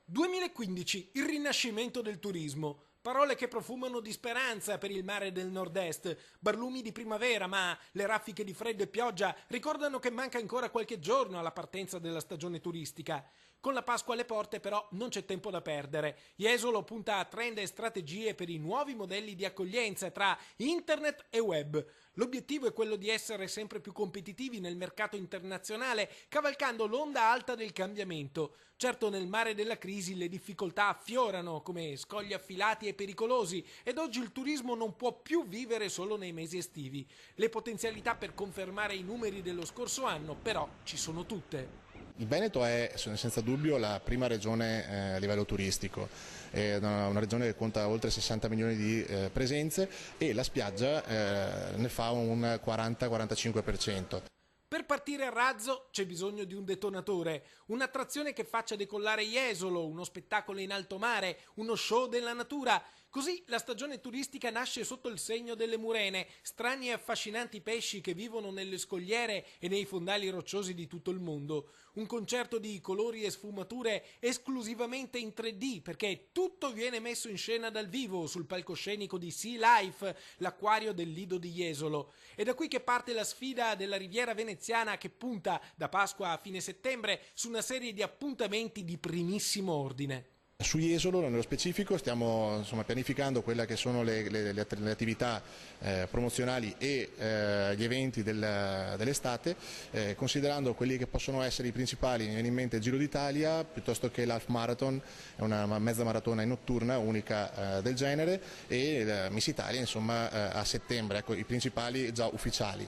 2015, il rinascimento del turismo. Parole che profumano di speranza per il mare del nord-est, barlumi di primavera, ma le raffiche di freddo e pioggia ricordano che manca ancora qualche giorno alla partenza della stagione turistica. Con la Pasqua alle porte però non c'è tempo da perdere. Jesolo punta a trend e strategie per i nuovi modelli di accoglienza tra internet e web. L'obiettivo è quello di essere sempre più competitivi nel mercato internazionale, cavalcando l'onda alta del cambiamento. Certo, nel mare della crisi le difficoltà affiorano come scogli affilati e pericolosi ed oggi il turismo non può più vivere solo nei mesi estivi. Le potenzialità per confermare i numeri dello scorso anno però ci sono tutte. Il Veneto è senza dubbio la prima regione a livello turistico, è una regione che conta oltre 60 milioni di presenze e la spiaggia ne fa un 40-45%. Per partire a razzo c'è bisogno di un detonatore, un'attrazione che faccia decollare Jesolo, uno spettacolo in alto mare, uno show della natura. Così la stagione turistica nasce sotto il segno delle murene, strani e affascinanti pesci che vivono nelle scogliere e nei fondali rocciosi di tutto il mondo. Un concerto di colori e sfumature esclusivamente in 3D, perché tutto viene messo in scena dal vivo sul palcoscenico di Sea Life, l'acquario del Lido di Jesolo. È da qui che parte la sfida della Riviera Veneziana che punta, da Pasqua a fine settembre, su una serie di appuntamenti di primissimo ordine. Su Jesolo, nello specifico, stiamo pianificando quelle che sono le attività promozionali e gli eventi dell'estate, considerando quelli che possono essere i principali. Mi viene in mente il Giro d'Italia, piuttosto che l'Half Marathon, è una mezza maratona in notturna, unica del genere, e Miss Italia, insomma, a settembre, ecco, i principali già ufficiali.